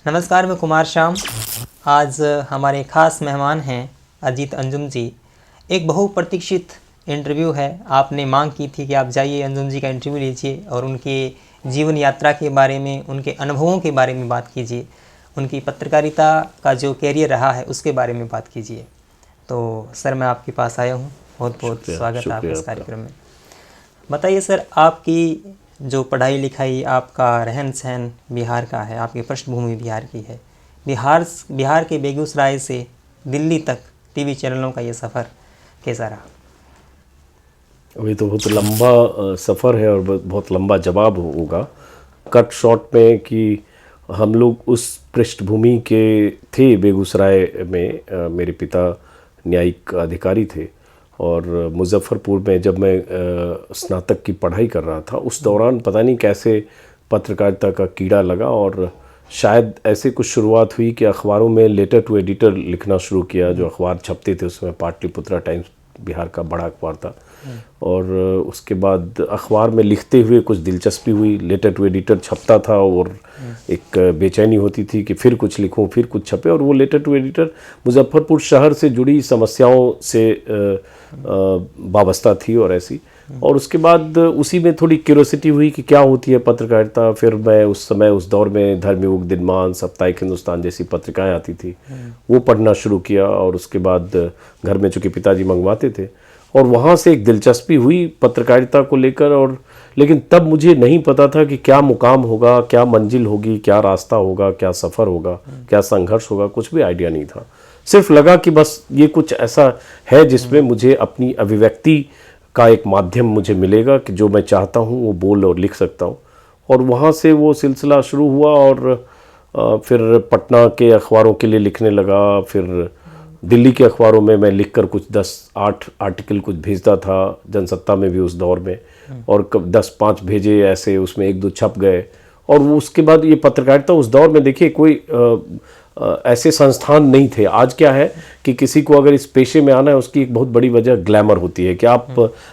नमस्कार, मैं कुमार श्याम। आज हमारे ख़ास मेहमान हैं अजीत अंजुम जी। एक बहुप्रतीक्षित इंटरव्यू है। आपने मांग की थी कि आप जाइए अंजुम जी का इंटरव्यू लीजिए और उनके जीवन यात्रा के बारे में, उनके अनुभवों के बारे में बात कीजिए, उनकी पत्रकारिता का जो कैरियर रहा है उसके बारे में बात कीजिए। तो सर, मैं आपके पास आया हूँ। बहुत बहुत स्वागत है आपका इस कार्यक्रम में। बताइए सर, आपकी जो पढ़ाई लिखाई, आपका रहन सहन बिहार का है, आपकी पृष्ठभूमि बिहार की है। बिहार के बेगूसराय से दिल्ली तक टीवी चैनलों का ये सफ़र कैसा रहा? अभी तो बहुत लंबा सफ़र है और बहुत लंबा जवाब होगा। कट शॉर्ट में कि हम लोग उस पृष्ठभूमि के थे। बेगूसराय में मेरे पिता न्यायिक अधिकारी थे और मुजफ्फरपुर में जब मैं स्नातक की पढ़ाई कर रहा था उस दौरान पता नहीं कैसे पत्रकारिता का कीड़ा लगा और शायद ऐसे कुछ शुरुआत हुई कि अखबारों में लेटर टू एडिटर लिखना शुरू किया। जो अखबार छपते थे उसमें पाटलिपुत्रा टाइम्स बिहार का बड़ा अखबार था और उसके बाद अखबार में लिखते हुए कुछ दिलचस्पी हुई। लेटर टू एडिटर छपता था और एक बेचैनी होती थी कि फिर कुछ लिखूं, फिर कुछ छपे। और वो लेटर टू एडिटर मुजफ्फरपुर शहर से जुड़ी समस्याओं से वाबस्ता थी और ऐसी। और उसके बाद उसी में थोड़ी क्यूरियोसिटी हुई कि क्या होती है पत्रकारिता। फिर मैं उस समय उस दौर में धर्मयुग, दिनमान, साप्ताहिक हिंदुस्तान जैसी पत्रिकाएं आती थी, वो पढ़ना शुरू किया। और उसके बाद घर में चूँकि पिताजी मंगवाते थे और वहाँ से एक दिलचस्पी हुई पत्रकारिता को लेकर। और लेकिन तब मुझे नहीं पता था कि क्या मुकाम होगा, क्या मंजिल होगी, क्या रास्ता होगा, क्या सफ़र होगा, क्या संघर्ष होगा, कुछ भी आइडिया नहीं था। सिर्फ लगा कि बस ये कुछ ऐसा है जिसमें मुझे अपनी अभिव्यक्ति का एक माध्यम मुझे मिलेगा कि जो मैं चाहता हूँ वो बोल और लिख सकता हूँ। और वहाँ से वो सिलसिला शुरू हुआ और फिर पटना के अखबारों के लिए लिखने लगा। फिर दिल्ली के अखबारों में मैं लिखकर कुछ 10-8 आर्टिकल कुछ भेजता था, जनसत्ता में भी उस दौर में, और 10-5 भेजे ऐसे, उसमें 1-2 छप गए। और वो उसके बाद ये पत्रकारिता उस दौर में देखिए कोई ऐसे संस्थान नहीं थे। आज क्या है कि किसी को अगर इस पेशे में आना है उसकी एक बहुत बड़ी वजह ग्लैमर होती है कि आप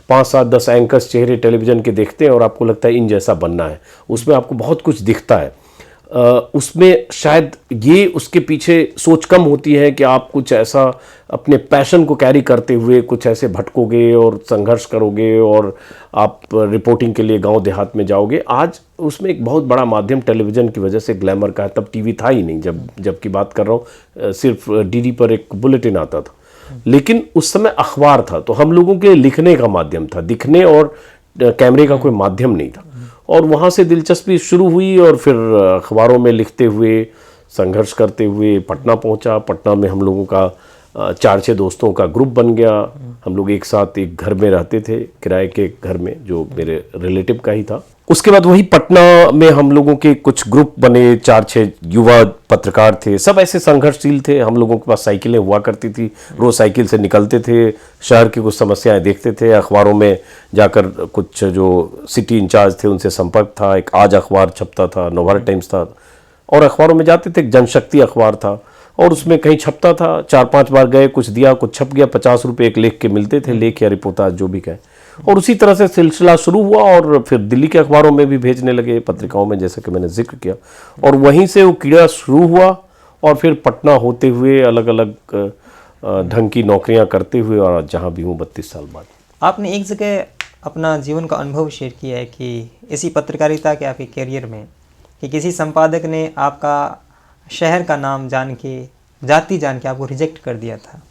5-7-10 एंकर्स चेहरे टेलीविज़न के देखते हैं और आपको लगता है इन जैसा बनना है। उसमें आपको बहुत कुछ दिखता है। उसमें शायद ये उसके पीछे सोच कम होती है कि आप कुछ ऐसा अपने पैशन को कैरी करते हुए कुछ ऐसे भटकोगे और संघर्ष करोगे और आप रिपोर्टिंग के लिए गांव देहात में जाओगे। आज उसमें एक बहुत बड़ा माध्यम टेलीविज़न की वजह से ग्लैमर का है। तब टीवी था ही नहीं, जब की बात कर रहा हूँ, सिर्फ डीडी पर एक बुलेटिन आता था। लेकिन उस समय अखबार था तो हम लोगों के लिखने का माध्यम था, दिखने और कैमरे का कोई माध्यम नहीं था। और वहाँ से दिलचस्पी शुरू हुई और फिर अखबारों में लिखते हुए, संघर्ष करते हुए पटना पहुँचा। पटना में हम लोगों का 4-6 दोस्तों का ग्रुप बन गया। हम लोग एक साथ एक घर में रहते थे, किराए के घर में, जो मेरे रिलेटिव का ही था। उसके बाद वही पटना में हम लोगों के कुछ ग्रुप बने, 4-6 युवा पत्रकार थे, सब ऐसे संघर्षशील थे। हम लोगों के पास साइकिलें हुआ करती थी, रोज़ साइकिल से निकलते थे, शहर की कुछ समस्याएं देखते थे। अखबारों में जाकर कुछ जो सिटी इंचार्ज थे उनसे संपर्क था। एक आज अखबार छपता था, नवभारत टाइम्स था, और अखबारों में जाते थे। एक जनशक्ति अखबार था और उसमें कहीं छपता था। 4-5 बार गए, कुछ दिया, कुछ छप गया। 50 रुपये एक लेख के मिलते थे, लेख या रिपोर्टाज जो भी कहें। और उसी तरह से सिलसिला शुरू हुआ और फिर दिल्ली के अखबारों में भी भेजने लगे, पत्रिकाओं में, जैसा कि मैंने जिक्र किया। और वहीं से वो कीड़ा शुरू हुआ और फिर पटना होते हुए अलग अलग ढंग की नौकरियां करते हुए और जहां भी हूँ 32 साल बाद। आपने एक जगह अपना जीवन का अनुभव शेयर किया है कि इसी पत्रकारिता के आपके कैरियर में कि किसी संपादक ने आपका शहर का नाम जान के, जाति जान के आपको रिजेक्ट कर दिया था।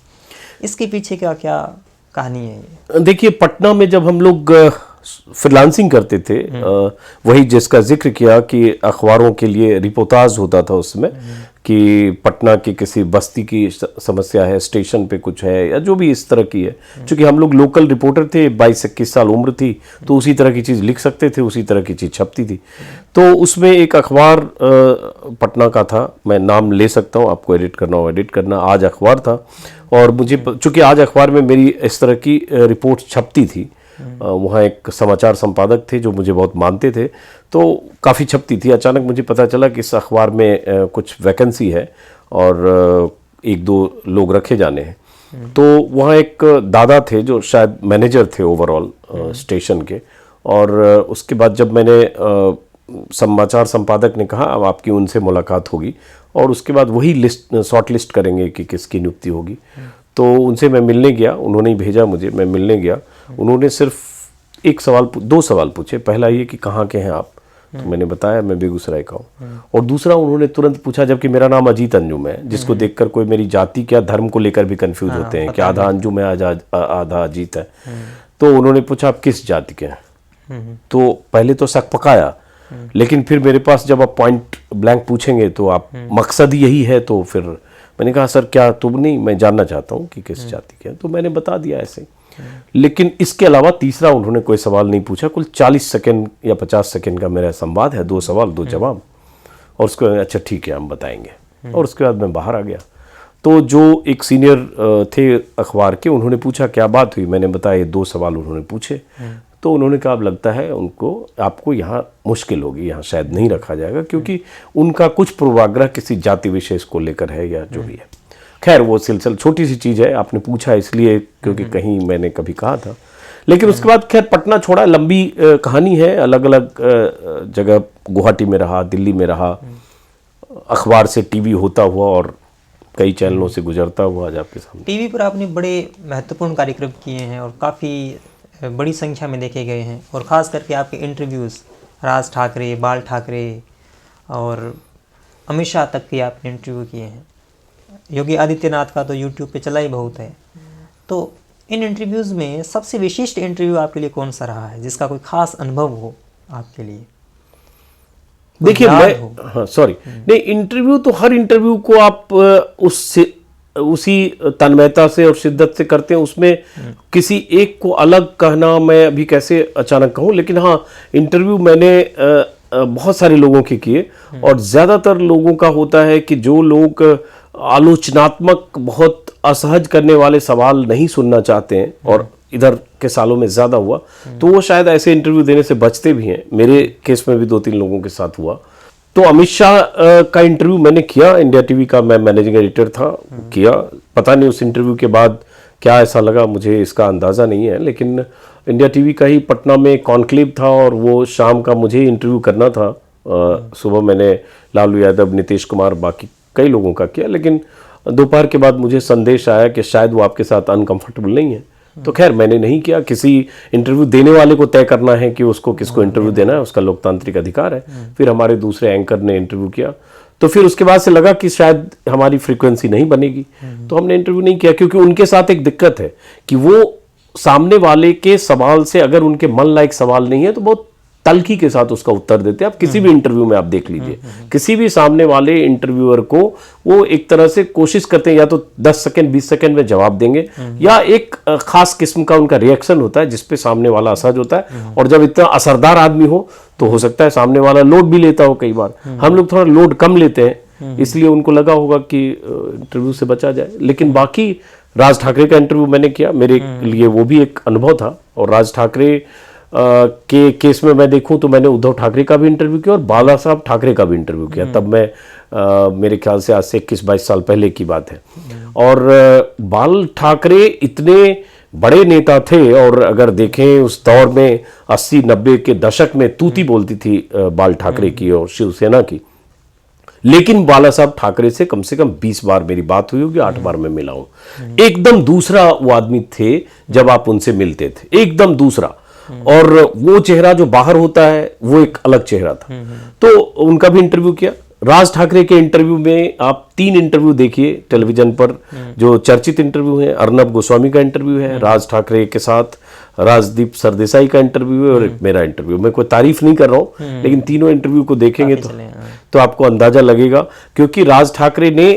इसके पीछे का क्या कहानी है ये? देखिए, पटना में जब हम लोग फ्रीलांसिंग करते थे, वही जिसका जिक्र किया कि अखबारों के लिए रिपोर्टाज होता था उसमें कि पटना की किसी बस्ती की समस्या है, स्टेशन पे कुछ है या जो भी इस तरह की है। क्योंकि हम लोग लोकल रिपोर्टर थे, 22-21 साल उम्र थी, तो उसी तरह की चीज़ लिख सकते थे, उसी तरह की चीज़ छपती थी। तो उसमें एक अखबार पटना का था, मैं नाम ले सकता हूँ, आपको एडिट करना हो एडिट करना, आज अखबार था। और मुझे चूँकि आज अखबार में मेरी इस तरह की रिपोर्ट छपती थी, वहाँ एक समाचार संपादक थे जो मुझे बहुत मानते थे, तो काफ़ी छपती थी। अचानक मुझे पता चला कि इस अखबार में कुछ वैकेंसी है और 1-2 लोग रखे जाने हैं। तो वहाँ एक दादा थे जो शायद मैनेजर थे ओवरऑल स्टेशन के। और उसके बाद जब मैंने समाचार संपादक ने कहा अब आपकी उनसे मुलाकात होगी और उसके बाद वही लिस्ट शॉर्ट लिस्ट करेंगे कि किसकी नियुक्ति होगी। तो उनसे मैं मिलने गया, उन्होंने ही भेजा मुझे, मैं मिलने गया। उन्होंने सिर्फ एक सवाल, दो सवाल पूछे। पहला ये कि कहाँ के हैं आप, तो मैंने बताया मैं बेगूसराय का हूँ। और दूसरा उन्होंने तुरंत पूछा, जबकि मेरा नाम अजीत अंजुम है, जिसको देखकर कोई मेरी जाति क्या धर्म को लेकर भी कंफ्यूज होते हैं कि आधा अंजुम है आधा अजीत है। तो उन्होंने पूछा आप किस जाति के हैं। तो पहले तो शक पकाया, लेकिन फिर मेरे पास जब आप पॉइंट ब्लैंक पूछेंगे तो आप मकसद यही है, तो फिर मैंने कहा सर क्या तुम नहीं, मैं जानना चाहता हूँ कि किस जाति के हैं। तो मैंने बता दिया ऐसे। लेकिन इसके अलावा तीसरा उन्होंने कोई सवाल नहीं पूछा। कुल 40 सेकंड या 50 सेकंड का मेरा संवाद है, 2 सवाल 2 जवाब। और उसको अच्छा ठीक है हम बताएंगे। और उसके बाद मैं बाहर आ गया। तो जो एक सीनियर थे अखबार के, उन्होंने पूछा क्या बात हुई। मैंने बताया ये 2 सवाल उन्होंने पूछे। तो उन्होंने कहा अब लगता है उनको आपको यहाँ मुश्किल होगी, यहाँ शायद नहीं रखा जाएगा, क्योंकि उनका कुछ पूर्वाग्रह किसी जाति विशेष को लेकर है या जो भी है। खैर वो सिलसिला छोटी सी चीज़ है, आपने पूछा इसलिए क्योंकि कहीं मैंने कभी कहा था। लेकिन उसके बाद खैर पटना छोड़ा, लंबी कहानी है, अलग अलग जगह, गुवाहाटी में रहा, दिल्ली में रहा, अखबार से टीवी होता हुआ और कई चैनलों से गुजरता हुआ आज आपके सामने। टीवी पर आपने बड़े महत्वपूर्ण कार्यक्रम किए हैं और काफ़ी बड़ी संख्या में देखे गए हैं, और ख़ास करके आपके इंटरव्यूज़ राज ठाकरे, बाल ठाकरे और अमित शाह तक के आपने इंटरव्यू किए हैं। योगी आदित्यनाथ का तो यूट्यूब पे चला ही बहुत है। तो इन इंटरव्यूज़ में सबसे विशिष्ट इंटरव्यू आपके लिए कौन सा रहा है, जिसका कोई खास अनुभव हो आपके लिए? देखिए मैं सॉरी नहीं, इंटरव्यू तो हर इंटरव्यू को आप उसी तन्मयता से और शिद्दत से करते हैं। उसमें किसी एक को अलग कहना मैं अभी कैसे अचानक कहूँ, लेकिन हाँ इंटरव्यू मैंने बहुत सारे लोगों के किए, और ज़्यादातर लोगों का होता है कि जो लोग आलोचनात्मक, बहुत असहज करने वाले सवाल नहीं सुनना चाहते हैं, और इधर के सालों में ज़्यादा हुआ, तो वो शायद ऐसे इंटरव्यू देने से बचते भी हैं। मेरे केस में भी 2-3 लोगों के साथ हुआ। तो अमित शाह का इंटरव्यू मैंने किया, इंडिया टीवी का मैं मैनेजिंग एडिटर था, किया। पता नहीं उस इंटरव्यू के बाद क्या ऐसा लगा, मुझे इसका अंदाज़ा नहीं है, लेकिन इंडिया टीवी का ही पटना में कॉन्क्लेव था और वो शाम का मुझे इंटरव्यू करना था। सुबह मैंने लालू यादव, नीतीश कुमार, बाकी कई लोगों का किया, लेकिन दोपहर के बाद मुझे संदेश आया कि शायद वो आपके साथ अनकंफर्टेबल नहीं है। तो खैर मैंने नहीं किया। किसी इंटरव्यू देने वाले को तय करना है कि उसको किसको इंटरव्यू देना है, उसका लोकतांत्रिक अधिकार है। फिर हमारे दूसरे एंकर ने इंटरव्यू किया, तो फिर उसके बाद से लगा कि शायद हमारी फ्रीक्वेंसी नहीं बनेगी, तो हमने इंटरव्यू नहीं किया। क्योंकि उनके साथ एक दिक्कत है कि वो सामने वाले के सवाल से अगर उनके मन लायक सवाल नहीं है तो बहुत तल्खी के साथ उसका उत्तर देते हैं। आप किसी भी इंटरव्यू में आप देख लीजिए, किसी भी सामने वाले इंटरव्यूअर को वो एक तरह से कोशिश करते हैं या तो 10 सेकंड 20 सेकंड में जवाब देंगे, या एक खास किस्म का उनका रिएक्शन होता है जिसपे सामने वाला असहज होता है। और जब इतना असरदार आदमी तो हो सकता है सामने वाला लोड भी लेता हो। कई बार हम लोग थोड़ा लोड कम लेते हैं, इसलिए उनको लगा होगा कि इंटरव्यू से बचा जाए। लेकिन बाकी राज ठाकरे का इंटरव्यू मैंने किया, मेरे लिए वो भी एक अनुभव था। और राज ठाकरे के केस में मैं देखूं तो मैंने उद्धव ठाकरे का भी इंटरव्यू किया और बाला साहब ठाकरे का भी इंटरव्यू किया। तब मैं मेरे ख्याल से आज से 21-22 साल पहले की बात है। और बाल ठाकरे इतने बड़े नेता थे, और अगर देखें उस दौर में 80-90 के दशक में तूती बोलती थी बाल ठाकरे की और शिवसेना की। लेकिन बाला साहब ठाकरे से कम 20 बार मेरी बात हुई होगी, 8 बार मैं मिला हूं। एकदम दूसरा वो आदमी थे जब आप उनसे मिलते थे, एकदम दूसरा। और वो चेहरा जो बाहर होता है वो एक अलग चेहरा था। तो उनका भी इंटरव्यू किया। राज ठाकरे के इंटरव्यू में आप 3 इंटरव्यू देखिए टेलीविजन पर, जो चर्चित इंटरव्यू है। अर्नब गोस्वामी का इंटरव्यू है राज ठाकरे के साथ, राजदीप सरदेसाई का इंटरव्यू है, और एक मेरा इंटरव्यू। मैं कोई तारीफ नहीं कर रहा हूं, लेकिन तीनों इंटरव्यू को देखेंगे तो आपको अंदाजा लगेगा। क्योंकि राज ठाकरे ने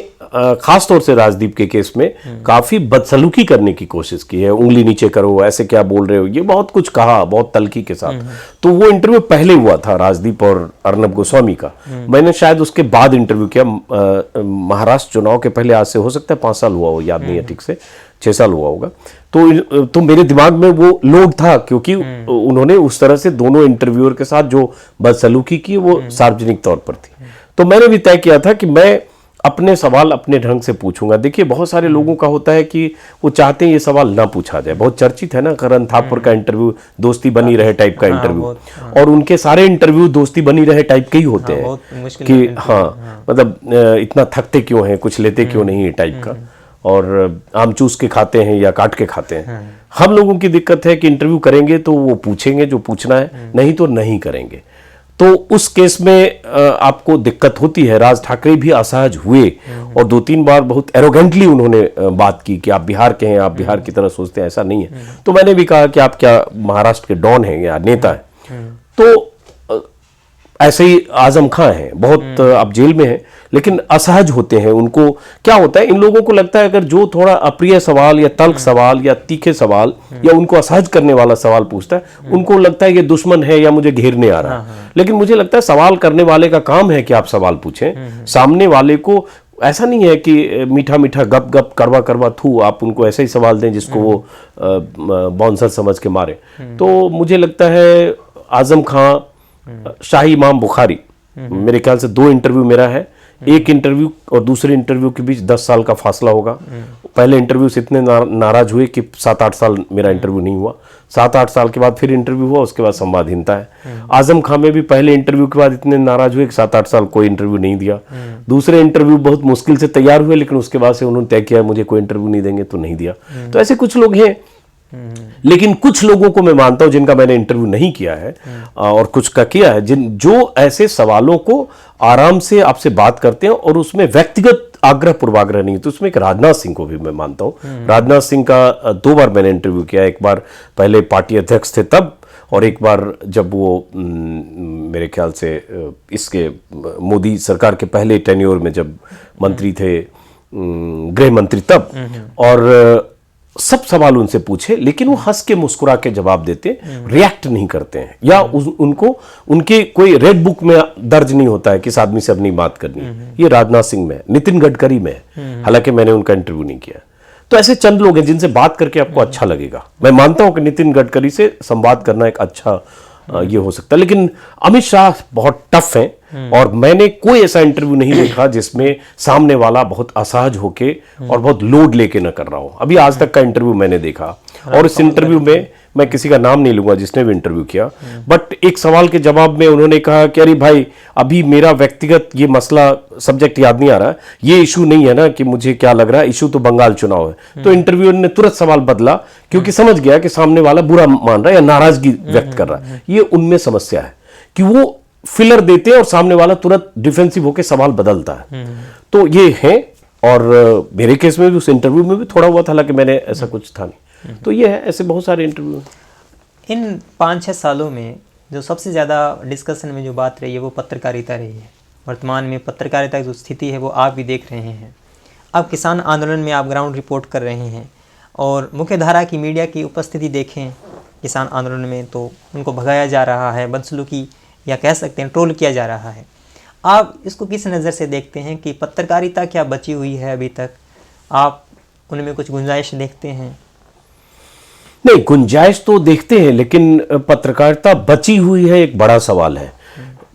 खास तौर से राजदीप के केस में काफी बदसलूकी करने की कोशिश की है। उंगली नीचे करो, ऐसे क्या बोल रहे हो, ये बहुत कुछ कहा, बहुत तल्खी के साथ। तो वो इंटरव्यू पहले हुआ था राजदीप और अर्नब गोस्वामी का। मैंने शायद उसके बाद इंटरव्यू किया, महाराष्ट्र चुनाव के पहले, आज से हो सकता है 5 साल हुआ हो, याद नहीं है ठीक से, 6 साल हुआ होगा। तो मेरे दिमाग में वो लोड था, क्योंकि उन्होंने उस तरह से दोनों इंटरव्यूअर के साथ जो बदसलूकी की वो सार्वजनिक तौर पर थी। तो मैंने भी तय किया था कि मैं अपने सवाल अपने ढंग से पूछूंगा। देखिए बहुत सारे लोगों का होता है कि वो चाहते हैं ये सवाल ना पूछा जाए। बहुत चर्चित है ना करण थापर का इंटरव्यू, दोस्ती बनी रहे टाइप का इंटरव्यू, और उनके सारे इंटरव्यू दोस्ती बनी रहे टाइप के ही होते हैं कि मतलब इतना थकते क्यों हैं, कुछ लेते क्यों नहीं टाइप का, और आम चूस के खाते हैं या काट के खाते हैं। हम लोगों की दिक्कत है कि इंटरव्यू करेंगे तो वो पूछेंगे जो पूछना है, नहीं तो नहीं करेंगे। तो उस केस में आपको दिक्कत होती है। राज ठाकरे भी असहज हुए और 2-3 बार बहुत एरोगेंटली उन्होंने बात की कि आप बिहार के हैं, आप बिहार की तरह सोचते हैं, ऐसा नहीं है। तो मैंने भी कहा कि आप क्या महाराष्ट्र के डॉन हैं या नेता हैं? तो ऐसे ही आजम खां हैं, बहुत अब जेल में हैं, लेकिन असहज होते हैं। उनको क्या होता है, इन लोगों को लगता है अगर जो थोड़ा अप्रिय सवाल या तल्ख सवाल या तीखे सवाल या उनको असहज करने वाला सवाल पूछता है, उनको लगता है ये दुश्मन है या मुझे घेरने आ रहा है। लेकिन मुझे लगता है सवाल करने वाले का काम है कि आप सवाल पूछें सामने वाले को। ऐसा नहीं है कि मीठा मीठा गप गप करवा करवा थू आप उनको ऐसे ही सवाल दें जिसको वो बाउंसर समझ के मारे। तो मुझे लगता है आजम खां, शाही इमाम बुखारी, मेरे ख्याल से 2 इंटरव्यू मेरा है। एक इंटरव्यू और दूसरे इंटरव्यू के बीच 10 साल का फासला होगा। पहले इंटरव्यू से इतने नाराज हुए कि 7-8 साल मेरा इंटरव्यू नहीं हुआ। 7-8 साल के बाद फिर इंटरव्यू हुआ, उसके बाद संवादहीनता है। आजम खां में भी पहले इंटरव्यू के बाद इतने नाराज हुए कि 7-8 साल कोई इंटरव्यू नहीं दिया। दूसरे इंटरव्यू बहुत मुश्किल से तैयार हुए, लेकिन उसके बाद से उन्होंने तय किया मुझे कोई इंटरव्यू नहीं देंगे तो नहीं दिया। तो ऐसे कुछ लोग हैं। लेकिन कुछ लोगों को मैं मानता हूं जिनका मैंने इंटरव्यू नहीं किया है और कुछ का किया है, जो ऐसे सवालों को आराम से आपसे बात करते हैं और उसमें व्यक्तिगत आग्रह पूर्वाग्रह नहीं। तो उसमें एक राजनाथ सिंह को भी मैं मानता हूं। राजनाथ सिंह का 2 बार मैंने इंटरव्यू किया। एक बार पहले पार्टी अध्यक्ष थे तब, और एक बार जब वो मेरे ख्याल से इसके मोदी सरकार के पहले टेन्योर में जब मंत्री थे, गृह मंत्री तब। और सब सवाल उनसे पूछे, लेकिन वो हंस के मुस्कुरा के जवाब देते, रिएक्ट नहीं करते हैं, या उनको उनके कोई रेड बुक में दर्ज नहीं होता है कि इस आदमी से अब नहीं बात करनी है। ये राजनाथ सिंह में, नितिन गडकरी में, हालांकि मैंने उनका इंटरव्यू नहीं किया। तो ऐसे चंद लोग हैं जिनसे बात करके आपको अच्छा लगेगा। मैं मानता हूं कि नितिन गडकरी से संवाद करना एक अच्छा ये हो सकता है, लेकिन अमित शाह बहुत टफ हैं और मैंने कोई ऐसा इंटरव्यू नहीं देखा जिसमें सामने वाला बहुत असहज होके और बहुत लोड लेके न कर रहा हो। अभी आज तक का इंटरव्यू मैंने देखा, और इस इंटरव्यू में मैं किसी का नाम नहीं लूंगा जिसने भी इंटरव्यू किया, बट एक सवाल के जवाब में उन्होंने कहा कि अरे भाई अभी मेरा व्यक्तिगत ये मसला, सब्जेक्ट याद नहीं आ रहा, ये इशू नहीं है ना कि मुझे क्या लग रहा है, इशू तो बंगाल चुनाव है। तो इंटरव्यूअर ने तुरंत सवाल बदला क्योंकि समझ गया कि सामने वाला बुरा मान रहा है या नाराजगी व्यक्त कर रहा है। ये उनमें समस्या है कि वो फिलर देते हैं और सामने वाला तुरंत डिफेंसिव होकर सवाल बदलता है। तो ये है, और मेरे केस में भी उस इंटरव्यू में भी थोड़ा हुआ था, हालांकि मैंने ऐसा कुछ था नहीं। तो ये है, ऐसे बहुत सारे इंटरव्यू। इन 5-6 सालों में जो सबसे ज़्यादा डिस्कशन में जो बात रही है वो पत्रकारिता रही है। वर्तमान में पत्रकारिता की जो स्थिति है वो आप भी देख रहे हैं। अब किसान आंदोलन में आप ग्राउंड रिपोर्ट कर रहे हैं और मुख्य धारा की मीडिया की उपस्थिति देखें किसान आंदोलन में तो उनको भगाया जा रहा है, बदसलूकी या कह सकते हैं ट्रोल किया जा रहा है। आप इसको किस नज़र से देखते हैं कि पत्रकारिता क्या बची हुई है अभी तक? आप उनमें कुछ गुंजाइश देखते हैं? नहीं, गुंजाइश तो देखते हैं, लेकिन पत्रकारिता बची हुई है एक बड़ा सवाल है।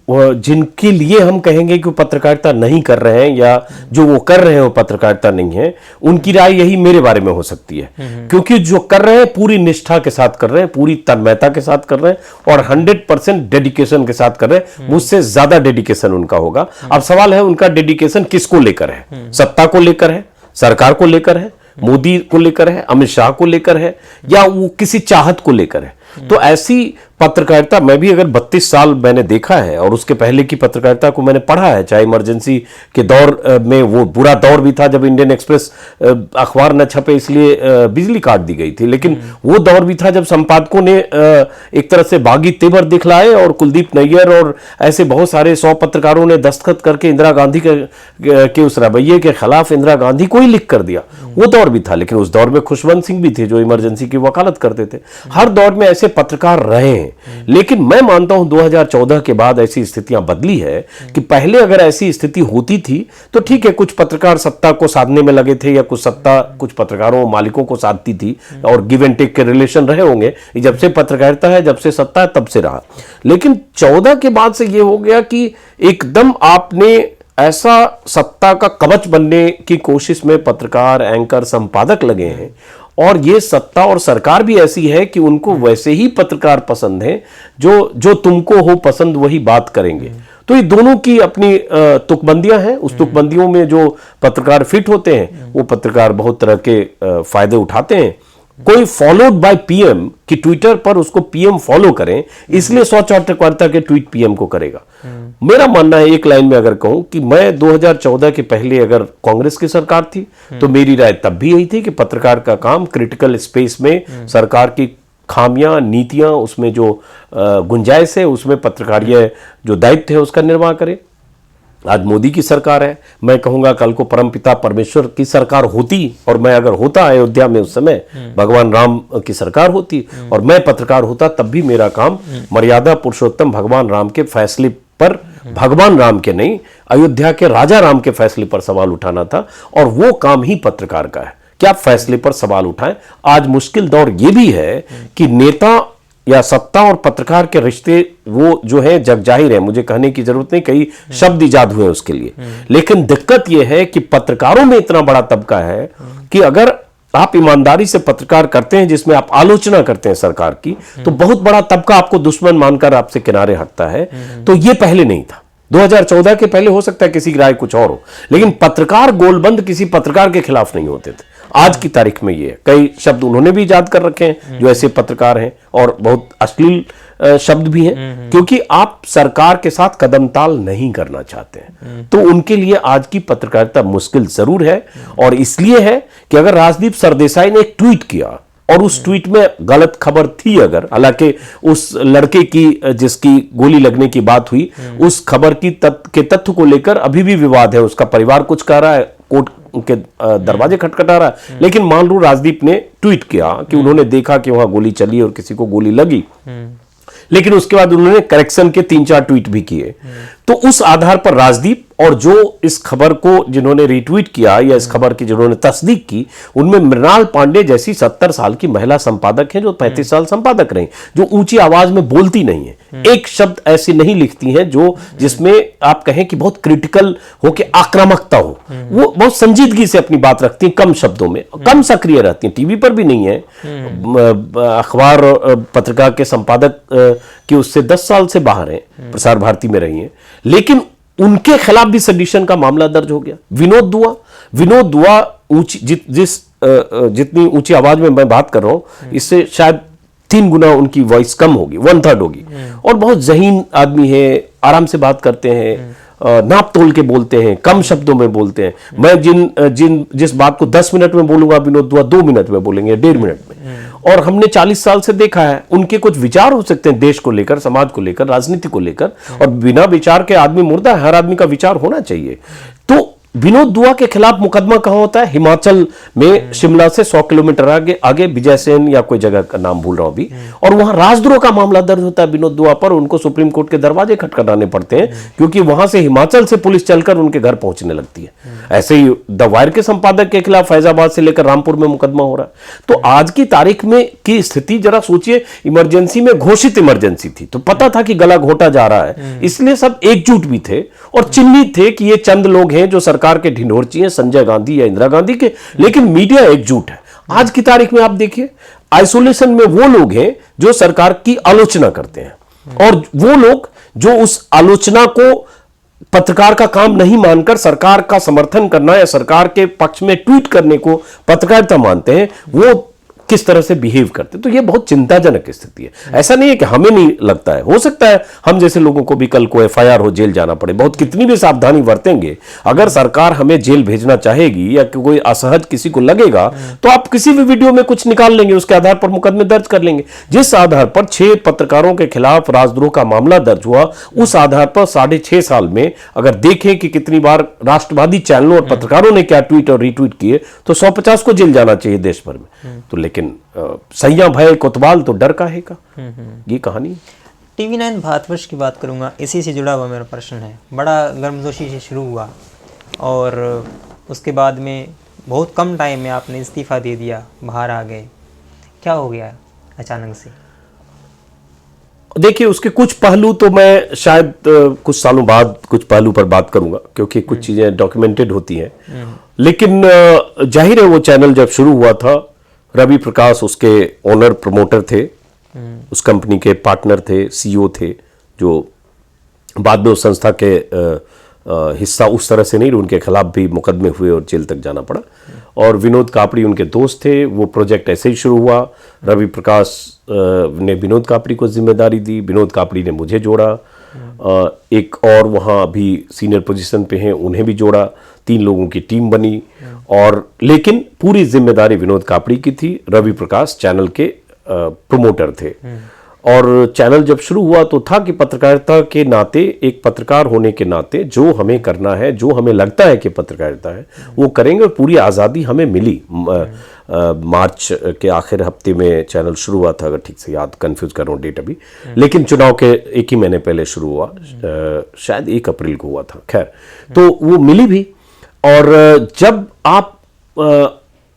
जिनके लिए हम कहेंगे कि वो पत्रकारिता नहीं कर रहे हैं या जो वो कर रहे हैं वो पत्रकारिता नहीं है, उनकी राय यही मेरे बारे में हो सकती है। क्योंकि जो कर रहे हैं पूरी निष्ठा के साथ कर रहे हैं, पूरी तन्मयता के साथ कर रहे हैं और 100% डेडिकेशन के साथ कर रहे हैं। मुझसे ज्यादा डेडिकेशन उनका होगा। अब सवाल है उनका डेडिकेशन किसको लेकर है? सत्ता को लेकर है, सरकार को लेकर है, मोदी को लेकर है, अमित शाह को लेकर है, या वो किसी चाहत को लेकर है? तो ऐसी पत्रकारिता, मैं भी अगर 32 साल मैंने देखा है और उसके पहले की पत्रकारिता को मैंने पढ़ा है, चाहे इमरजेंसी के दौर में वो बुरा दौर भी था जब इंडियन एक्सप्रेस अखबार न छपे इसलिए बिजली काट दी गई थी, लेकिन वो दौर भी था जब संपादकों ने एक तरह से बागी तेवर दिखलाए और कुलदीप नैयर और ऐसे बहुत सारे 100 पत्रकारों ने दस्तखत करके इंदिरा गांधी के उस रवैये के खिलाफ इंदिरा गांधी को ही लिख कर दिया। वो दौर भी था, लेकिन उस दौर में खुशवंत सिंह भी थे जो इमरजेंसी की वकालत करते थे। हर दौर में ऐसे पत्रकार रहे हैं, लेकिन मैं मानता हूं 2014 के बाद ऐसी स्थितियां बदली है कि पहले अगर ऐसी स्थिति होती थी तो ठीक है, कुछ पत्रकार सत्ता को साधने में लगे थे या कुछ सत्ता कुछ पत्रकारों मालिकों को साधती थी और गिव एंड टेक के रिलेशन रहे होंगे। जब से पत्रकारिता है, जब से सत्ता है, तब से रहा। लेकिन 14 के बाद से यह हो गया कि एकदम आपने ऐसा सत्ता का कवच बनने की कोशिश में पत्रकार, एंकर, संपादक लगे हैं, और ये सत्ता और सरकार भी ऐसी है कि उनको वैसे ही पत्रकार पसंद हैं जो तुमको हो पसंद वही बात करेंगे। तो ये दोनों की अपनी तुकबंदियां हैं। उस तुकबंदियों में जो पत्रकार फिट होते हैं वो पत्रकार बहुत तरह के फायदे उठाते हैं। कोई फॉलोड बाय पीएम कि ट्विटर पर उसको पीएम फॉलो करें, इसलिए 100 के ट्वीट पीएम को करेगा। मेरा मानना है, एक लाइन में अगर कहूं, कि मैं 2014 के पहले अगर कांग्रेस की सरकार थी तो मेरी राय तब भी यही थी कि पत्रकार का काम क्रिटिकल स्पेस में सरकार की खामियां, नीतियां, उसमें जो गुंजाइश है उसमें पत्रकारीय जो दायित्व है उसका निर्वाह करे। आज मोदी की सरकार है, मैं कहूंगा कल को परमपिता परमेश्वर की सरकार होती, और मैं अगर होता अयोध्या में उस समय भगवान राम की सरकार होती और मैं पत्रकार होता, तब भी मेरा काम मर्यादा पुरुषोत्तम भगवान राम के फैसले पर, भगवान राम के नहीं, अयोध्या के राजा राम के फैसले पर सवाल उठाना था। और वो काम ही पत्रकार का है कि आप फैसले पर सवाल उठाएं। आज मुश्किल दौर ये भी है कि नेता या सत्ता और पत्रकार के रिश्ते वो जो है जग जाहिर है, मुझे कहने की जरूरत नहीं, कई शब्द इजाद हुए उसके लिए। लेकिन दिक्कत यह है कि पत्रकारों में इतना बड़ा तबका है कि अगर आप ईमानदारी से पत्रकार करते हैं जिसमें आप आलोचना करते हैं सरकार की, तो बहुत बड़ा तबका आपको दुश्मन मानकर आपसे किनारे हटता है। तो ये पहले नहीं था। 2014 के पहले हो सकता है किसी की राय कुछ और हो, लेकिन पत्रकार गोलबंद किसी पत्रकार के खिलाफ नहीं होते थे। आज की तारीख में ये कई शब्द उन्होंने भी इजाद कर रखे हैं जो ऐसे पत्रकार हैं, और बहुत अश्लील शब्द भी हैं, क्योंकि आप सरकार के साथ कदम ताल नहीं करना चाहते हैं। तो उनके लिए आज की पत्रकारिता मुश्किल जरूर है, और इसलिए है कि अगर राजदीप सरदेसाई ने एक ट्वीट किया और उस ट्वीट में गलत खबर थी, अगर हालांकि उस लड़के की जिसकी गोली लगने की बात हुई, उस खबर की के तथ्य को लेकर अभी भी विवाद है। उसका परिवार कुछ कह रहा है, कोर्ट के दरवाजे खटखटा रहा है, लेकिन मान लो राजदीप ने ट्वीट किया कि उन्होंने देखा कि वहां गोली चली और किसी को गोली लगी, लेकिन उसके बाद उन्होंने करेक्शन के 3-4 ट्वीट भी किए। तो उस आधार पर राजदीप और जो इस खबर को जिन्होंने रिट्वीट किया या इस खबर की जिन्होंने तस्दीक की, उनमें मृणाल पांडे जैसी 70 साल की महिला संपादक हैं जो 35 साल संपादक रही, जो ऊंची आवाज में बोलती नहीं है, एक शब्द ऐसी नहीं लिखती हैं जो जिसमें आप कहें कि बहुत क्रिटिकल हो कि आक्रामकता हो। वो बहुत संजीदगी से अपनी बात रखती हैं, कम शब्दों में, कम सक्रिय रहती हैं, टीवी पर भी नहीं है, अखबार पत्रिका के संपादक की उससे 10 साल से बाहर हैं, प्रसार भारती में रही हैं, लेकिन उनके खिलाफ भी सेडिशन का मामला दर्ज हो गया। विनोद दुआ जितनी ऊंची आवाज में मैं बात कर रहा हूं, इससे शायद 3 गुना उनकी वॉइस कम होगी, 1/3 होगी, और बहुत ज़हीन आदमी है, आराम से बात करते हैं, नाप तोल के बोलते हैं, कम शब्दों में बोलते हैं। मैं जिस बात को 10 मिनट में बोलूंगा, विनोद दुआ 2 मिनट में बोलेंगे, 1.5 मिनट में। और हमने 40 साल से देखा है, उनके कुछ विचार हो सकते हैं देश को लेकर, समाज को लेकर, राजनीति को लेकर, और बिना विचार के आदमी मुर्दा है, हर आदमी का विचार होना चाहिए। तो विनोद दुआ के खिलाफ मुकदमा कहां होता है? हिमाचल में, शिमला से 100 किलोमीटर आगे विजयसेन या कोई जगह का नाम भूल रहा हूं अभी, और वहां राजद्रोह का मामला दर्ज होता है विनोद दुआ पर। उनको सुप्रीम कोर्ट के दरवाजे खटखटाने पड़ते हैं, क्योंकि वहां से हिमाचल से पुलिस चलकर उनके घर पहुंचने लगती है। ऐसे ही द वायर के संपादक के खिलाफ फैजाबाद से लेकर रामपुर में मुकदमा हो रहा है। तो आज की तारीख में की स्थिति जरा सोचिए, इमरजेंसी में घोषित इमरजेंसी थी, तो पता था कि गला घोटा जा रहा है, इसलिए सब एकजुट भी थे और चिन्हित थे कि ये चंद लोग हैं जो सरकार के ढिंढोरची हैं, संजय गांधी या इंदिरा गांधी के, लेकिन मीडिया एकजुट है। आज की तारीख में आप देखिए, आइसोलेशन में वो लोग हैं जो सरकार की आलोचना करते हैं, और वो लोग जो उस आलोचना को पत्रकार का काम नहीं मानकर सरकार का समर्थन करना या सरकार के पक्ष में ट्वीट करने को पत्रकारिता मानते हैं, वो किस तरह से बिहेव करते। तो ये बहुत चिंताजनक स्थिति है। ऐसा नहीं है कि हमें नहीं लगता है, हो सकता है हम जैसे लोगों को भी कल को एफआईआर हो, जेल जाना पड़े, बहुत कितनी भी सावधानी बरतेंगे, अगर सरकार हमें जेल भेजना चाहेगी या कोई असहज किसी को लगेगा, तो आप किसी भी वीडियो में कुछ निकाल लेंगे, उसके आधार पर मुकदमे दर्ज कर लेंगे। जिस आधार पर 6 पत्रकारों के खिलाफ राजद्रोह का मामला दर्ज हुआ, उस आधार पर 6.5 साल में अगर देखें कि कितनी बार राष्ट्रवादी चैनलों और पत्रकारों ने क्या ट्वीट और रीट्वीट किए, तो 150 को जेल जाना चाहिए देश भर में। तो लेकिन सैया भय कोतवाल तो डर काहे का, ये कहानी। TV9 भारतवर्ष की बात करूंगा, इसी से जुड़ा हुआ मेरा प्रश्न है। बड़ा गर्मजोशी से शुरू हुआ और उसके बाद में बहुत कम टाइम में आपने इस्तीफा दे दिया, बाहर आ गए, क्या हो गया अचानक से? देखिए उसके कुछ पहलू तो मैं शायद कुछ सालों बाद कुछ पहलू पर बात करूंगा, क्योंकि कुछ चीजें डॉक्यूमेंटेड होती हैं। लेकिन जाहिर है वो चैनल जब शुरू हुआ था, रवि प्रकाश उसके ओनर प्रमोटर थे, उस कंपनी के पार्टनर थे, सीईओ थे, जो बाद में उस संस्था के हिस्सा उस तरह से नहीं, उनके खिलाफ भी मुकदमे हुए और जेल तक जाना पड़ा। और विनोद कापड़ी उनके दोस्त थे। वो प्रोजेक्ट ऐसे ही शुरू हुआ। रवि प्रकाश ने विनोद कापड़ी को जिम्मेदारी दी, विनोद कापड़ी ने मुझे जोड़ा, एक और वहाँ अभी सीनियर पोजीशन पे हैं उन्हें भी जोड़ा, 3 लोगों की टीम बनी। और लेकिन पूरी जिम्मेदारी विनोद कापड़ी की थी, रवि प्रकाश चैनल के प्रमोटर थे। और चैनल जब शुरू हुआ तो था कि पत्रकारिता के नाते, एक पत्रकार होने के नाते जो हमें करना है, जो हमें लगता है कि पत्रकारिता है, वो करेंगे। और पूरी आज़ादी हमें मिली। मार्च के आखिर हफ्ते में चैनल शुरू हुआ था, अगर ठीक से याद, कंफ्यूज कर रहा हूँ डेट अभी, लेकिन चुनाव के 1 ही महीने पहले शुरू हुआ, शायद 1 अप्रैल को हुआ था। खैर, तो वो मिली भी। और जब आप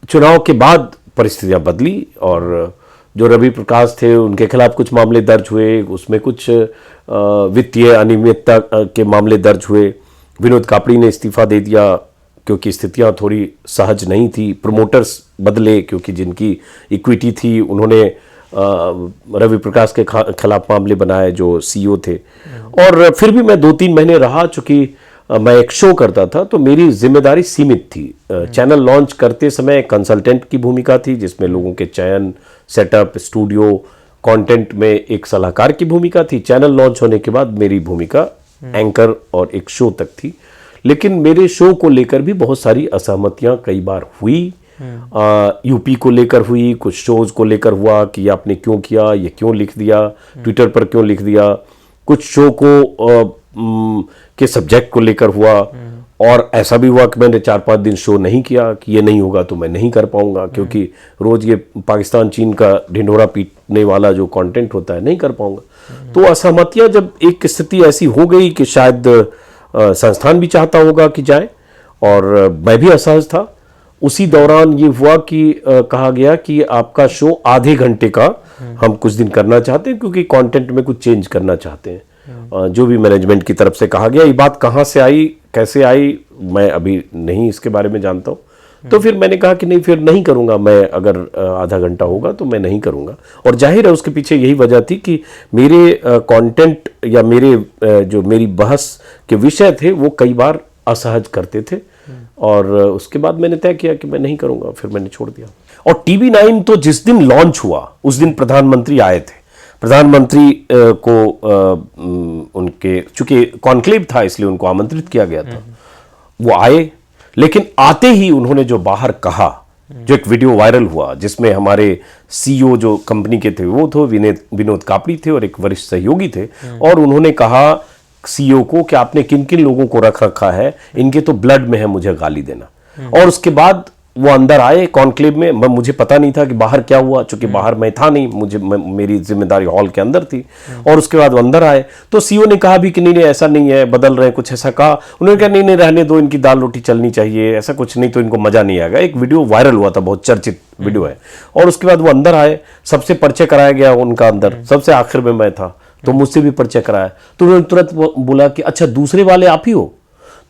चुनाव के बाद परिस्थितियां बदली और जो रवि प्रकाश थे उनके खिलाफ कुछ मामले दर्ज हुए, उसमें कुछ वित्तीय अनियमितता के मामले दर्ज हुए। विनोद कापड़ी ने इस्तीफा दे दिया क्योंकि स्थितियां थोड़ी सहज नहीं थी। प्रमोटर्स बदले क्योंकि जिनकी इक्विटी थी उन्होंने रवि प्रकाश के खिलाफ मामले बनाए जो सीईओ थे। और फिर भी मैं 2-3 महीने रहा, चूंकि मैं एक शो करता था तो मेरी जिम्मेदारी सीमित थी। चैनल लॉन्च करते समय कंसल्टेंट की भूमिका थी, जिसमें लोगों के चयन, सेटअप, स्टूडियो, कंटेंट में एक सलाहकार की भूमिका थी। चैनल लॉन्च होने के बाद मेरी भूमिका एंकर और एक शो तक थी। लेकिन मेरे शो को लेकर भी बहुत सारी असहमतियां कई बार हुई। यूपी को लेकर हुई, कुछ शोज को लेकर हुआ कि आपने क्यों किया, ये क्यों लिख दिया, ट्विटर पर क्यों लिख दिया। कुछ शो को के सब्जेक्ट को लेकर हुआ। और ऐसा भी हुआ कि मैंने 4-5 दिन शो नहीं किया कि ये नहीं होगा तो मैं नहीं कर पाऊंगा, क्योंकि रोज ये पाकिस्तान चीन का ढिंढोरा पीटने वाला जो कंटेंट होता है नहीं कर पाऊंगा। तो असहमतियां, जब एक स्थिति ऐसी हो गई कि शायद संस्थान भी चाहता होगा कि जाए और मैं भी असहज था, उसी दौरान ये हुआ कि कहा गया कि आपका शो आधे घंटे का हम कुछ दिन करना चाहते हैं क्योंकि कंटेंट में कुछ चेंज करना चाहते हैं। जो भी मैनेजमेंट की तरफ से कहा गया। ये बात कहाँ से आई, कैसे आई, मैं अभी नहीं इसके बारे में जानता हूँ। तो फिर मैंने कहा कि नहीं, फिर नहीं करूँगा मैं, अगर आधा घंटा होगा तो मैं नहीं करूँगा। और जाहिर है उसके पीछे यही वजह थी कि मेरे कंटेंट या मेरी बहस के विषय थे वो कई बार असहज करते थे। और उसके बाद मैंने तय किया कि मैं नहीं करूँगा, फिर मैंने छोड़ दिया। और TV9 तो जिस दिन लॉन्च हुआ उस दिन प्रधानमंत्री आए थे। प्रधानमंत्री को उनके, चूंकि कॉन्क्लेव था इसलिए उनको आमंत्रित किया गया था, वो आए। लेकिन आते ही उन्होंने जो बाहर कहा, जो एक वीडियो वायरल हुआ जिसमें हमारे सीईओ जो कंपनी के थे वो थे विनोद कापड़ी थे और एक वरिष्ठ सहयोगी थे। और उन्होंने कहा सीईओ को कि आपने किन किन लोगों को रख रखा है, इनके तो ब्लड में है मुझे गाली देना। और उसके बाद वो अंदर आए कॉन्क्लेव में। मुझे पता नहीं था कि बाहर क्या हुआ, चूंकि बाहर मैं था नहीं, मेरी जिम्मेदारी हॉल के अंदर थी। और उसके बाद वो अंदर आए तो सीईओ ने कहा भी कि नहीं ऐसा नहीं है, बदल रहे हैं, कुछ ऐसा कहा। उन्होंने कहा नहीं रहने दो, इनकी दाल रोटी चलनी चाहिए, ऐसा कुछ नहीं तो इनको मजा नहीं आएगा। एक वीडियो वायरल हुआ था, बहुत चर्चित वीडियो है। और उसके बाद वो अंदर आए, सबसे परिचय कराया गया उनका अंदर, सबसे आखिर में मैं था तो मुझसे भी परिचय कराया। तो उन्होंने तुरंत बोला कि अच्छा दूसरे वाले आप ही हो।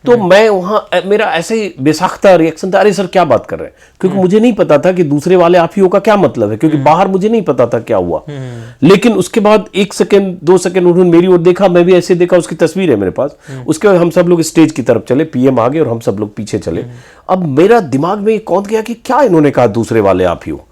तो मैं वहां, मेरा ऐसे ही बेसाख्ता रिएक्शन था, अरे सर क्या बात कर रहे हैं, क्योंकि मुझे नहीं पता था कि दूसरे वाले आप ही हो का क्या मतलब है, क्योंकि बाहर मुझे नहीं पता था क्या हुआ। लेकिन उसके बाद 1 सेकंड 2 सेकंड उन्होंने मेरी ओर देखा, मैं भी ऐसे देखा, उसकी तस्वीर है मेरे पास। उसके बाद हम सब लोग स्टेज की तरफ चले, पीएम आगे और हम सब लोग पीछे चले। अब मेरा दिमाग में कौन गया कि क्या इन्होंने कहा दूसरे वाले आप ही हो।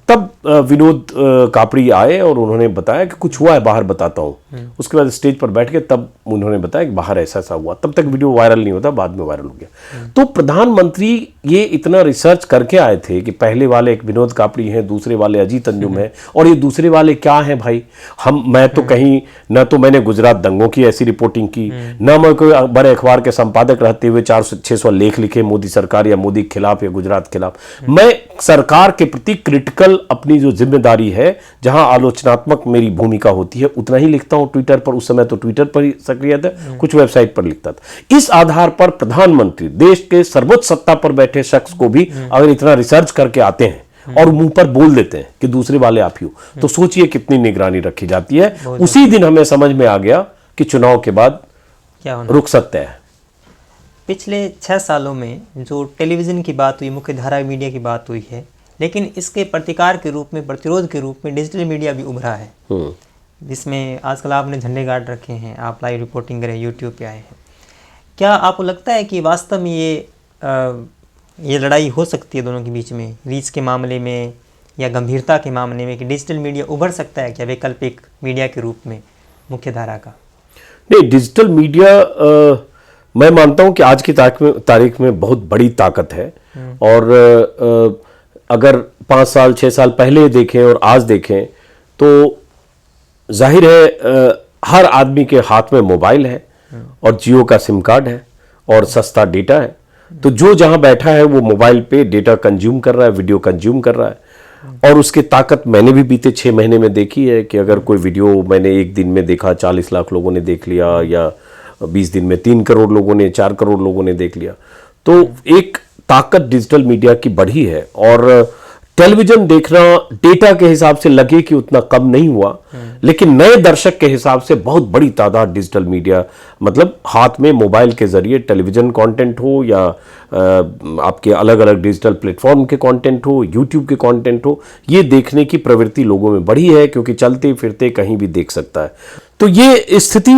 तब विनोद कापड़ी आए और उन्होंने बताया कि कुछ हुआ है बाहर, बताता हूँ। उसके बाद स्टेज पर बैठ के तब उन्होंने बताया कि बाहर ऐसा ऐसा हुआ। तब तक वीडियो वायरल नहीं होता, बाद में वायरल हो गया। तो प्रधानमंत्री ये इतना रिसर्च करके आए थे कि पहले वाले एक विनोद कापड़ी हैं, दूसरे वाले अजीत अंजुम हैं, और ये दूसरे वाले क्या हैं भाई। मैं तो कहीं न तो मैंने गुजरात दंगों की ऐसी रिपोर्टिंग की, न मैं कोई बड़े अखबार के संपादक रहते हुए 400-600 लेख लिखे मोदी सरकार या मोदी के खिलाफ या गुजरात खिलाफ। मैं सरकार के प्रति क्रिटिकल अपनी जो जिम्मेदारी है, जहां आलोचनात्मक मेरी भूमिका होती है, उतना ही लिखता हूं ट्विटर पर। उस समय तो ट्विटर पर ही सक्रिय था, कुछ वेबसाइट पर लिखता था। इस आधार पर प्रधानमंत्री, देश के सर्वोच्च सत्ता पर बैठे शख्स को भी अगर इतना रिसर्च करके आते हैं और मुंह पर बोल देते हैं कि दूसरे वाले आप ही हो, तो सोचिए कितनी निगरानी रखी जाती है। उसी दिन हमें समझ में आ गया कि चुनाव के बाद क्या होना रुख सकते हैं। पिछले 6 सालों में जो टेलीविज़न की बात हुई, मुख्यधारा मीडिया की बात हुई है, लेकिन इसके प्रतिकार के रूप में, प्रतिरोध के रूप में डिजिटल मीडिया भी उभरा है, जिसमें आजकल आपने झंडे गाड़ रखे हैं, आप लाइव रिपोर्टिंग करें, यूट्यूब पे आए हैं। क्या आपको लगता है कि वास्तव में ये लड़ाई हो सकती है दोनों के बीच में, रीच के मामले में या गंभीरता के मामले में, कि डिजिटल मीडिया उभर सकता है क्या वैकल्पिक मीडिया के रूप में मुख्यधारा का? नहीं, डिजिटल मीडिया मैं मानता हूं कि आज की तारीख में बहुत बड़ी ताकत है। और अगर 5 साल 6 साल पहले देखें और आज देखें तो जाहिर है हर आदमी के हाथ में मोबाइल है और जियो का सिम कार्ड है और सस्ता डेटा है। तो जो जहां बैठा है वो मोबाइल पे डेटा कंज्यूम कर रहा है, वीडियो कंज्यूम कर रहा है। और उसकी ताकत मैंने भी बीते 6 महीने में देखी है कि अगर कोई वीडियो मैंने एक दिन में देखा, 40 लाख लोगों ने देख लिया, या 20 दिन में 3 करोड़ लोगों ने, 4 करोड़ लोगों ने देख लिया, तो एक ताकत डिजिटल मीडिया की बढ़ी है। और टेलीविजन देखना डेटा के हिसाब से लगे कि उतना कम नहीं हुआ, लेकिन नए दर्शक के हिसाब से बहुत बड़ी तादाद डिजिटल मीडिया, मतलब हाथ में मोबाइल के जरिए टेलीविजन कंटेंट हो या आपके अलग अलग डिजिटल प्लेटफॉर्म के कंटेंट हो, यूट्यूब के कंटेंट हो, ये देखने की प्रवृत्ति लोगों में बढ़ी है, क्योंकि चलते फिरते कहीं भी देख सकता है। तो ये स्थिति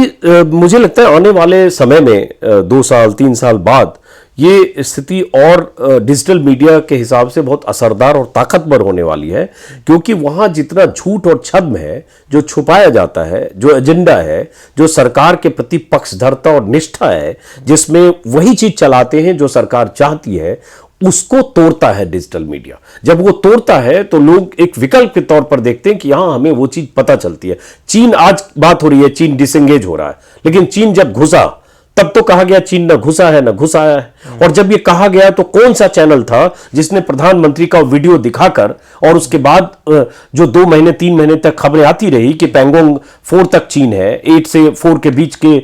मुझे लगता है आने वाले समय में 2 साल 3 साल बाद ये स्थिति और डिजिटल मीडिया के हिसाब से बहुत असरदार और ताकतवर होने वाली है, क्योंकि वहां जितना झूठ और छद्म है, जो छुपाया जाता है, जो एजेंडा है, जो सरकार के प्रति पक्षधरता और निष्ठा है, जिसमें वही चीज चलाते हैं जो सरकार चाहती है, उसको तोड़ता है डिजिटल मीडिया। जब वो तोड़ता है तो लोग एक विकल्प के तौर पर देखते हैं कि यहां हमें वो चीज पता चलती है। चीन, आज बात हो रही है, चीन डिसएंगेज हो रहा है, लेकिन चीन जब घुसा तब तो कहा गया चीन न घुसा है न घुस आया है। और जब ये कहा गया तो कौन सा चैनल था जिसने प्रधानमंत्री का वीडियो दिखाकर, और उसके बाद जो 2 महीने 3 महीने तक खबरें आती रही कि पैंगोंग 4 तक चीन है, 8 से 4 के बीच के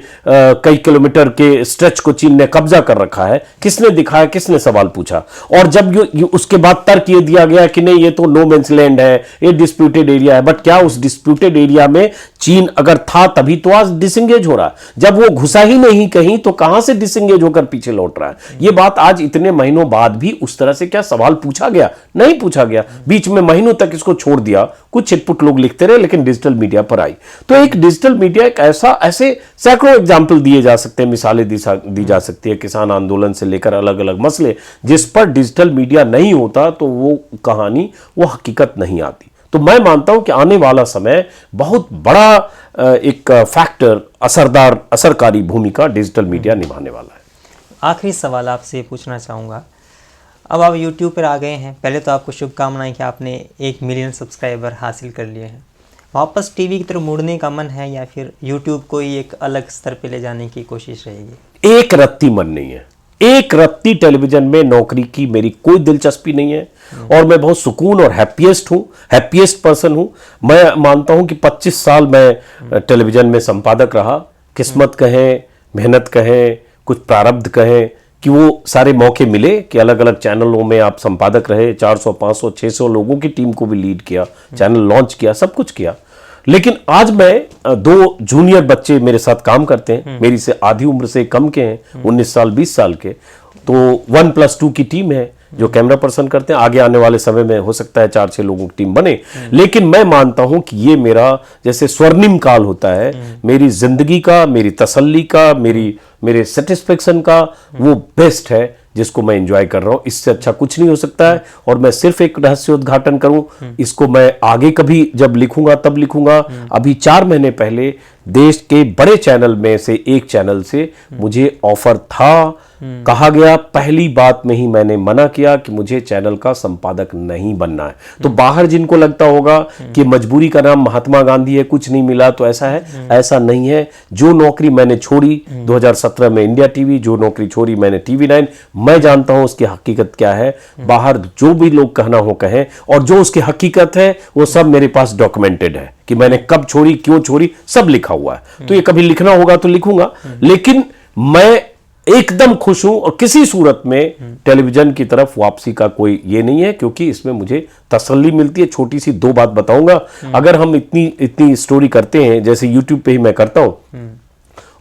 कई किलोमीटर के स्ट्रेच को चीन ने कब्जा कर रखा है, किसने दिखाया, किसने सवाल पूछा? और जब उसके बाद तर्क ये दिया गया कि नहीं, ये तो नो मेंस लैंड है, ये डिस्प्यूटेड एरिया है, बट क्या उस डिस्प्यूटेड एरिया में चीन अगर था तभी तो आज डिसएंगेज हो रहा है? जब वो घुसा ही नहीं कहीं तो कहां से डिसएंगेज होकर पीछे लौट रहा है? ये बात आज इतने महीनों बाद भी उस तरह से क्या सवाल पूछा गया? नहीं पूछा गया। बीच में महीनों तक इसको छोड़ दिया, कुछ छिटपुट लोग लिखते रहे, लेकिन डिजिटल मीडिया पर आई। तो एक डिजिटल मीडिया एक ऐसे सैकड़ों एग्जाम्पल दिए जा सकते हैं, मिसालें दी जा सकती है, किसान आंदोलन से लेकर अलग अलग मसले, जिस पर डिजिटल मीडिया नहीं होता तो वो कहानी, वो हकीकत नहीं आती। तो मैं मानता हूं कि आने वाला समय बहुत बड़ा एक फैक्टर, असरदार, असरकारी भूमिका डिजिटल मीडिया निभाने वाला है। आखिरी सवाल आपसे पूछना चाहूँगा, अब आप YouTube पर आ गए हैं, पहले तो आपको शुभकामनाएं कि आपने 1 मिलियन सब्सक्राइबर हासिल कर लिए हैं। वापस टीवी की तरफ मुड़ने का मन है या फिर YouTube को ही एक अलग स्तर पे ले जाने की कोशिश रहेगी? एक रत्ती मन नहीं है, एक रत्ती टेलीविजन में नौकरी की मेरी कोई दिलचस्पी नहीं है, और मैं बहुत सुकून और हैप्पीएस्ट पर्सन हूं। मैं मानता हूं कि 25 साल मैं टेलीविजन में संपादक रहा। किस्मत कहें, मेहनत कहें, कुछ प्रारब्ध कहें, कि वो सारे मौके मिले कि अलग अलग चैनलों में आप संपादक रहे, 400 500 600 लोगों की टीम को भी लीड किया, चैनल लॉन्च किया, सब कुछ किया। लेकिन आज मैं 2 जूनियर बच्चे मेरे साथ काम करते हैं, मेरी से आधी उम्र से कम के हैं, 19 साल 20 साल के, तो 1+2 की टीम है जो कैमरा पर्सन करते हैं। आगे आने वाले समय में हो सकता है 4-6 लोगों की टीम बने, लेकिन मैं मानता हूं कि ये मेरा जैसे स्वर्णिम काल होता है, मेरी जिंदगी का, मेरी तसल्ली का, मेरे सेटिस्फेक्शन का वो बेस्ट है जिसको मैं एंजॉय कर रहा हूं। इससे अच्छा कुछ नहीं हो सकता है। और मैं सिर्फ एक रहस्योद्घाटन करूं, इसको मैं आगे कभी जब लिखूंगा तब लिखूंगा। अभी 4 महीने पहले देश के बड़े चैनल में से एक चैनल से मुझे ऑफर था, कहा गया, पहली बात में ही मैंने मना किया कि मुझे चैनल का संपादक नहीं बनना है। तो बाहर जिनको लगता होगा कि मजबूरी का नाम महात्मा गांधी है, कुछ नहीं मिला तो ऐसा है, ऐसा नहीं है। जो नौकरी मैंने छोड़ी 2017 में इंडिया टीवी, जो नौकरी छोड़ी मैंने TV9, मैं जानता हूं उसकी हकीकत क्या है। बाहर जो भी लोग कहना हो कहें, और जो उसकी हकीकत है वो सब मेरे पास डॉक्यूमेंटेड है कि मैंने कब छोड़ी, क्यों छोड़ी, सब लिखा हुआ है। तो ये कभी लिखना होगा तो लिखूंगा, लेकिन मैं एकदम खुश हूं और किसी सूरत में टेलीविजन की तरफ वापसी का कोई ये नहीं है, क्योंकि इसमें मुझे तसल्ली मिलती है। छोटी सी 2 बात बताऊंगा। अगर हम इतनी स्टोरी करते हैं जैसे यूट्यूब पे ही मैं करता हूं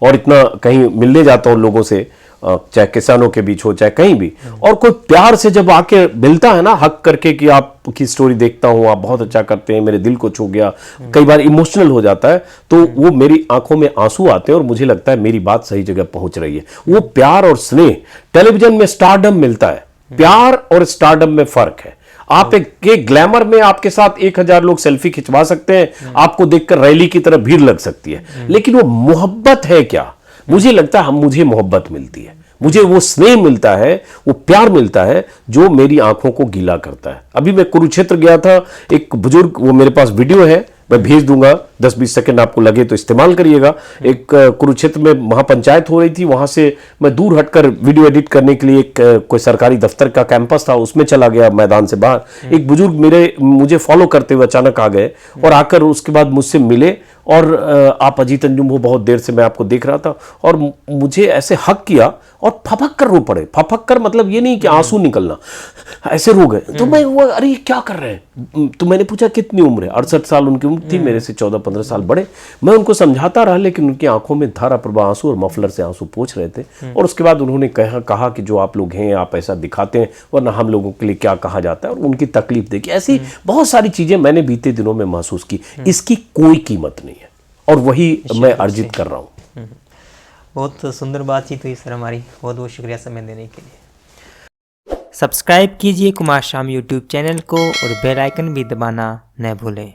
और इतना कहीं मिलने जाता हूं लोगों से, चाहे किसानों के बीच हो चाहे कहीं भी, और कोई प्यार से जब आके मिलता है ना हक करके कि आपकी स्टोरी देखता हूं, आप बहुत अच्छा करते हैं, मेरे दिल को छू गया, कई बार इमोशनल हो जाता है, तो वो मेरी आंखों में आंसू आते हैं और मुझे लगता है मेरी बात सही जगह पहुंच रही है। वो प्यार और स्नेह, टेलीविजन में स्टारडम मिलता है, प्यार और स्टारडम में फर्क है। आप एक ग्लैमर में आपके साथ 1000 लोग सेल्फी खिंचवा सकते हैं, आपको देखकर रैली की तरह भीड़ लग सकती है, लेकिन वो मोहब्बत है क्या? मुझे लगता है मुझे मोहब्बत मिलती है, मुझे वो स्नेह मिलता है, वो प्यार मिलता है जो मेरी आंखों को गीला करता है। अभी मैं कुरुक्षेत्र गया था, एक बुजुर्ग, वो मेरे पास वीडियो है, मैं भेज दूंगा, 10-20 सेकंड आपको लगे तो इस्तेमाल करिएगा। एक कुरुक्षेत्र में महापंचायत हो रही थी, वहां से मैं दूर हटकर वीडियो एडिट करने के लिए एक कोई सरकारी दफ्तर का कैंपस था, उसमें चला गया मैदान से बाहर। एक बुजुर्ग मुझे फॉलो करते हुए अचानक आ गए और आकर उसके बाद मुझसे मिले और आप अजीत अंजुम हो, बहुत देर से मैं आपको देख रहा था, और मुझे ऐसे हक किया और फपक कर रो पड़े। फपक कर मतलब ये नहीं कि आंसू निकलना, ऐसे रो गए। तो मैं वो, अरे ये क्या कर रहे हैं? तो मैंने पूछा कितनी उम्र है? 68 साल उनकी उम्र थी, मेरे से 14-15 साल बड़े। मैं उनको समझाता रहा, लेकिन उनकी आंखों में धारा प्रवाह आंसू और मफलर से आंसू पोंछ रहे थे। और उसके बाद उन्होंने कहा कि जो आप लोग हैं आप ऐसा दिखाते हैं, वरना हम लोगों के लिए क्या कहा जाता है, और उनकी तकलीफ देखी। ऐसी बहुत सारी चीजें मैंने बीते दिनों में महसूस की। इसकी कोई कीमत नहीं है और वही मैं अर्जित कर रहा हूँ। बहुत सुंदर बातचीत हुई सर हमारी, बहुत बहुत शुक्रिया समय देने के लिए। सब्सक्राइब कीजिए कुमार शाम यूट्यूब चैनल को और बेल आइकन भी दबाना न भूलें।